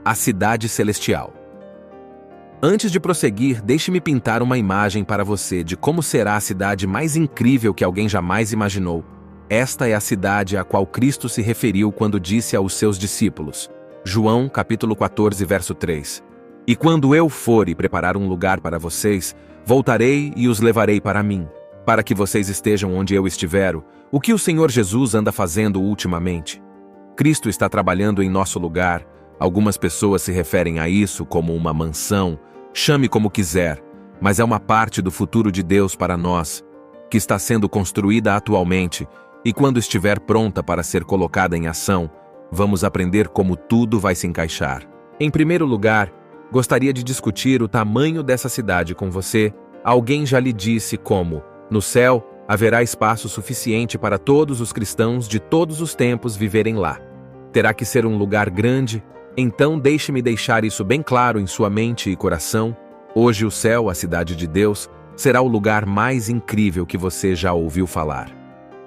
A cidade celestial. Antes de prosseguir, deixe-me pintar uma imagem para você de como será a cidade mais incrível que alguém jamais imaginou. Esta é a cidade a qual Cristo se referiu quando disse aos seus discípulos. João, capítulo 14, verso 3. E quando eu for e preparar um lugar para vocês, voltarei e os levarei para mim, para que vocês estejam onde eu estiver. O que o Senhor Jesus anda fazendo ultimamente? Cristo está trabalhando em nosso lugar. Algumas pessoas se referem a isso como uma mansão, chame como quiser, mas é uma parte do futuro de Deus para nós, que está sendo construída atualmente, e quando estiver pronta para ser colocada em ação, vamos aprender como tudo vai se encaixar. Em primeiro lugar, gostaria de discutir o tamanho dessa cidade com você. Alguém já lhe disse como, no céu, haverá espaço suficiente para todos os cristãos de todos os tempos viverem lá. Terá que ser um lugar grande. Então deixe-me deixar isso bem claro em sua mente e coração. Hoje o céu, a cidade de Deus, será o lugar mais incrível que você já ouviu falar.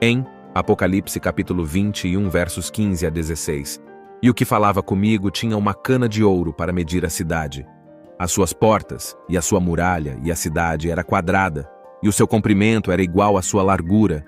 Em Apocalipse capítulo 21, versos 15 a 16. E o que falava comigo tinha uma cana de ouro para medir a cidade. As suas portas, e a sua muralha, e a cidade era quadrada, e o seu comprimento era igual à sua largura.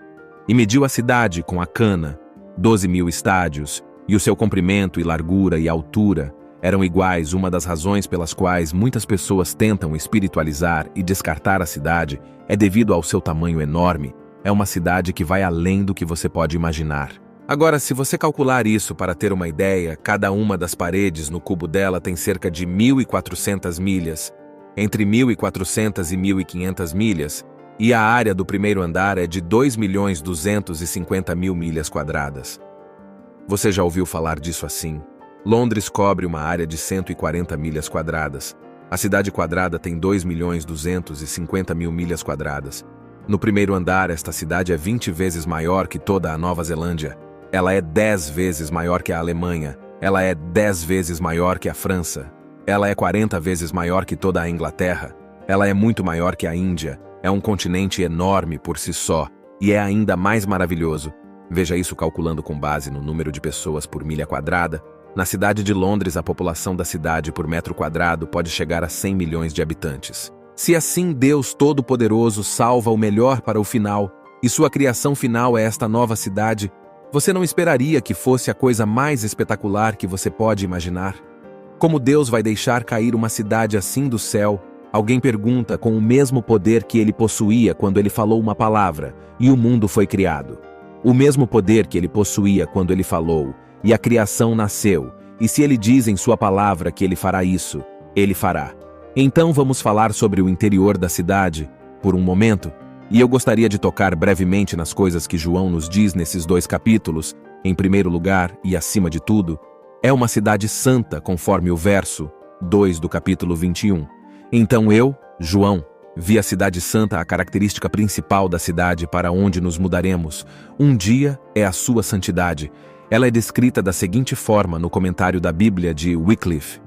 E mediu a cidade com a cana, 12.000 estádios, e o seu comprimento e largura e altura eram iguais. Uma das razões pelas quais muitas pessoas tentam espiritualizar e descartar a cidade é devido ao seu tamanho enorme. É uma cidade que vai além do que você pode imaginar. Agora, se você calcular isso para ter uma ideia, cada uma das paredes no cubo dela tem cerca de 1.400 milhas, entre 1.400 e 1.500 milhas, e a área do primeiro andar é de 2.250.000 milhas quadradas. Você já ouviu falar disso assim? Londres cobre uma área de 140 milhas quadradas. A cidade quadrada tem 2.250.000 milhas quadradas. No primeiro andar, esta cidade é 20 vezes maior que toda a Nova Zelândia. Ela é 10 vezes maior que a Alemanha. Ela é 10 vezes maior que a França. Ela é 40 vezes maior que toda a Inglaterra. Ela é muito maior que a Índia. É um continente enorme por si só. E é ainda mais maravilhoso. Veja isso calculando com base no número de pessoas por milha quadrada. Na cidade de Londres, a população da cidade por metro quadrado pode chegar a 100 milhões de habitantes. Se assim Deus Todo-Poderoso salva o melhor para o final, e sua criação final é esta nova cidade, você não esperaria que fosse a coisa mais espetacular que você pode imaginar? Como Deus vai deixar cair uma cidade assim do céu? Alguém pergunta com o mesmo poder que ele possuía quando ele falou uma palavra, e o mundo foi criado. O mesmo poder que ele possuía quando ele falou, e a criação nasceu, e se ele diz em sua palavra que ele fará isso, ele fará. Então vamos falar sobre o interior da cidade, por um momento, e eu gostaria de tocar brevemente nas coisas que João nos diz nesses 2 capítulos. Em primeiro lugar, e acima de tudo, é uma cidade santa, conforme o verso 2 do capítulo 21. Então eu, João, vi a cidade santa, a característica principal da cidade para onde nos mudaremos. Um dia é a sua santidade. Ela é descrita da seguinte forma no comentário da Bíblia de Wycliffe.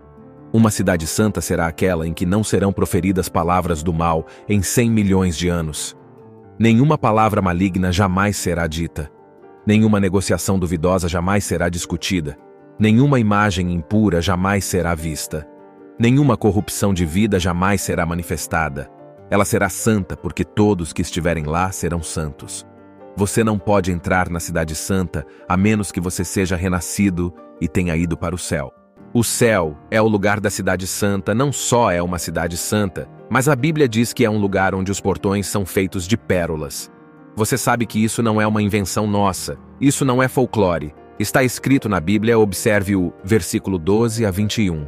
Uma cidade santa será aquela em que não serão proferidas palavras do mal em 100 milhões de anos. Nenhuma palavra maligna jamais será dita. Nenhuma negociação duvidosa jamais será discutida. Nenhuma imagem impura jamais será vista. Nenhuma corrupção de vida jamais será manifestada. Ela será santa porque todos que estiverem lá serão santos. Você não pode entrar na cidade santa a menos que você seja renascido e tenha ido para o céu. O céu é o lugar da cidade santa. Não só é uma cidade santa, mas a Bíblia diz que é um lugar onde os portões são feitos de pérolas. Você sabe que isso não é uma invenção nossa, isso não é folclore. Está escrito na Bíblia, observe o versículo 12 a 21.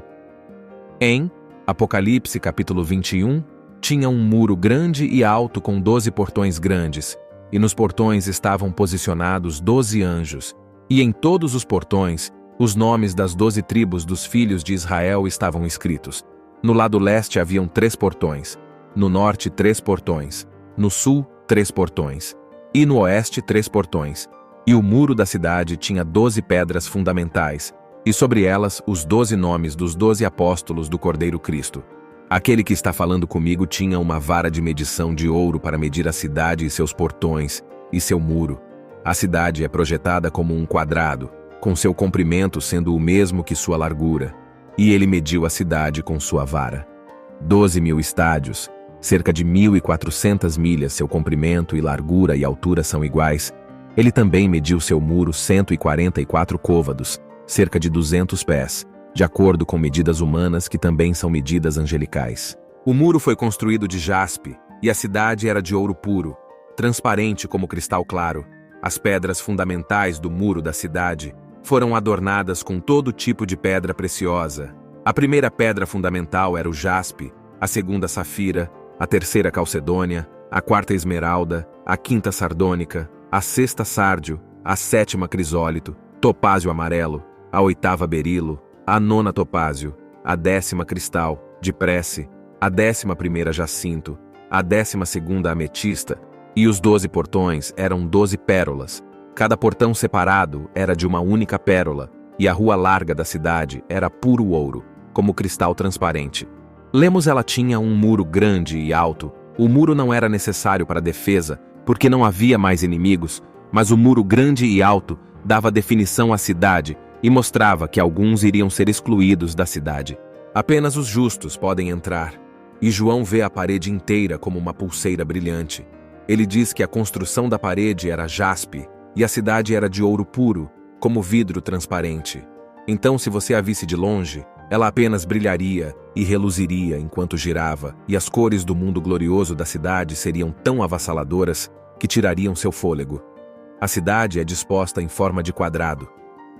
Em Apocalipse capítulo 21, tinha um muro grande e alto com 12 portões grandes, e nos portões estavam posicionados 12 anjos, e em todos os portões, os nomes das 12 tribos dos filhos de Israel estavam escritos. No lado leste haviam 3 portões, no norte 3 portões, no sul 3 portões, e no oeste 3 portões. E o muro da cidade tinha 12 pedras fundamentais, e sobre elas os 12 nomes dos 12 apóstolos do Cordeiro Cristo. Aquele que está falando comigo tinha uma vara de medição de ouro para medir a cidade e seus portões, e seu muro. A cidade é projetada como um quadrado, com seu comprimento sendo o mesmo que sua largura. E ele mediu a cidade com sua vara. 12.000 estádios, cerca de 1.400 milhas, seu comprimento e largura e altura são iguais. Ele também mediu seu muro 144 côvados, cerca de 200 pés, de acordo com medidas humanas que também são medidas angelicais. O muro foi construído de jaspe, e a cidade era de ouro puro, transparente como cristal claro. As pedras fundamentais do muro da cidade foram adornadas com todo tipo de pedra preciosa. A primeira pedra fundamental era o jaspe, a segunda safira, a terceira calcedônia, a quarta esmeralda, a quinta sardônica, a sexta sárdio, a sétima crisólito, topázio amarelo, a oitava berilo, a nona topázio, a 10ª cristal, de prece, a 11ª jacinto, a 12ª ametista, e os 12 portões eram 12 pérolas. Cada portão separado era de uma única pérola, e a rua larga da cidade era puro ouro, como cristal transparente. Lemos ela tinha um muro grande e alto. O muro não era necessário para defesa, porque não havia mais inimigos, mas o muro grande e alto dava definição à cidade e mostrava que alguns iriam ser excluídos da cidade. Apenas os justos podem entrar. E João vê a parede inteira como uma pulseira brilhante. Ele diz que a construção da parede era jaspe, e a cidade era de ouro puro, como vidro transparente. Então, se você a visse de longe, ela apenas brilharia e reluziria enquanto girava, e as cores do mundo glorioso da cidade seriam tão avassaladoras que tirariam seu fôlego. A cidade é disposta em forma de quadrado.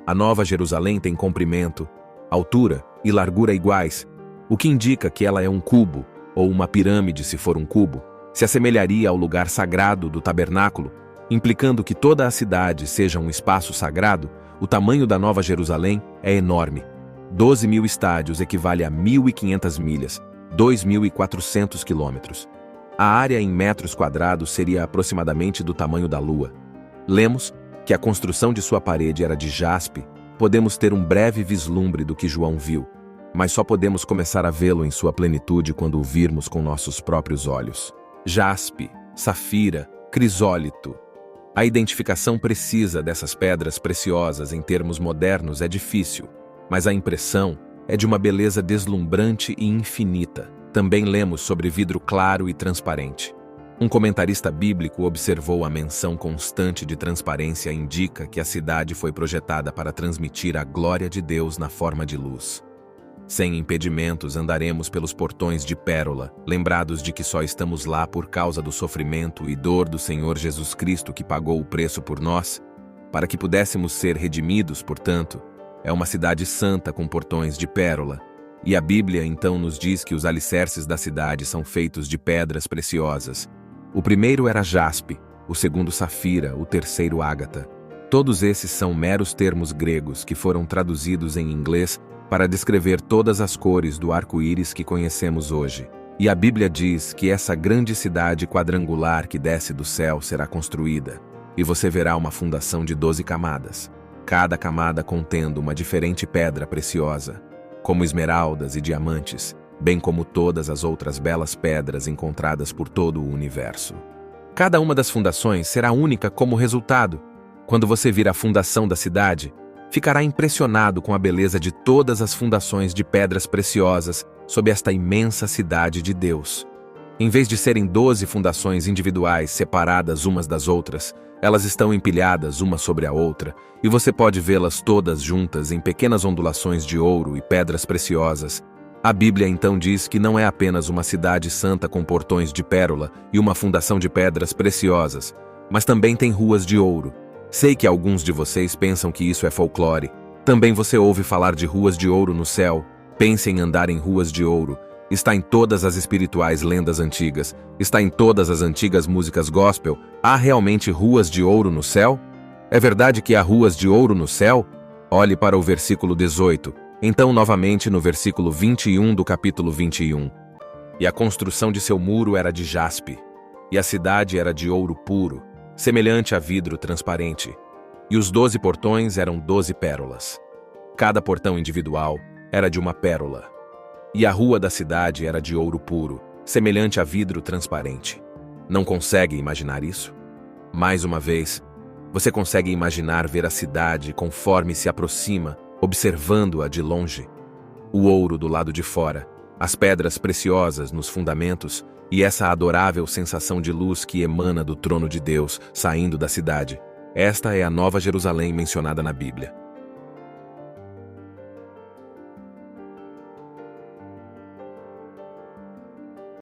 A Nova Jerusalém tem comprimento, altura e largura iguais, o que indica que ela é um cubo, ou uma pirâmide se for um cubo. Se assemelharia ao lugar sagrado do tabernáculo, implicando que toda a cidade seja um espaço sagrado. O tamanho da Nova Jerusalém é enorme. 12.000 estádios equivale a 1.500 milhas, 2.400 quilômetros. A área em metros quadrados seria aproximadamente do tamanho da Lua. Lemos que a construção de sua parede era de jaspe. Podemos ter um breve vislumbre do que João viu, mas só podemos começar a vê-lo em sua plenitude quando o virmos com nossos próprios olhos. Jaspe, safira, crisólito. A identificação precisa dessas pedras preciosas em termos modernos é difícil, mas a impressão é de uma beleza deslumbrante e infinita. Também lemos sobre vidro claro e transparente. Um comentarista bíblico observou a menção constante de transparência indica que a cidade foi projetada para transmitir a glória de Deus na forma de luz. Sem impedimentos andaremos pelos portões de pérola, lembrados de que só estamos lá por causa do sofrimento e dor do Senhor Jesus Cristo que pagou o preço por nós, para que pudéssemos ser redimidos, portanto. É uma cidade santa com portões de pérola, e a Bíblia então nos diz que os alicerces da cidade são feitos de pedras preciosas. O primeiro era jaspe, o segundo safira, o terceiro ágata. Todos esses são meros termos gregos que foram traduzidos em inglês para descrever todas as cores do arco-íris que conhecemos hoje. E a Bíblia diz que essa grande cidade quadrangular que desce do céu será construída, e você verá uma fundação de 12 camadas, cada camada contendo uma diferente pedra preciosa, como esmeraldas e diamantes, bem como todas as outras belas pedras encontradas por todo o universo. Cada uma das fundações será única como resultado. Quando você vir a fundação da cidade, ficará impressionado com a beleza de todas as fundações de pedras preciosas sob esta imensa cidade de Deus. Em vez de serem 12 fundações individuais separadas umas das outras, elas estão empilhadas uma sobre a outra, e você pode vê-las todas juntas em pequenas ondulações de ouro e pedras preciosas. A Bíblia então diz que não é apenas uma cidade santa com portões de pérola e uma fundação de pedras preciosas, mas também tem ruas de ouro. Sei que alguns de vocês pensam que isso é folclore. Também você ouve falar de ruas de ouro no céu. Pense em andar em ruas de ouro. Está em todas as espirituais lendas antigas. Está em todas as antigas músicas gospel. Há realmente ruas de ouro no céu? É verdade que há ruas de ouro no céu? Olhe para o versículo 18. Então, novamente no versículo 21 do capítulo 21. E a construção de seu muro era de jaspe, e a cidade era de ouro puro, semelhante a vidro transparente, e os 12 portões eram 12 pérolas. Cada portão individual era de uma pérola, e a rua da cidade era de ouro puro, semelhante a vidro transparente. Não consegue imaginar isso? Mais uma vez, você consegue imaginar ver a cidade conforme se aproxima, observando-a de longe? o ouro do lado de fora, as pedras preciosas nos fundamentos e essa adorável sensação de luz que emana do trono de Deus saindo da cidade. Esta é a Nova Jerusalém mencionada na Bíblia.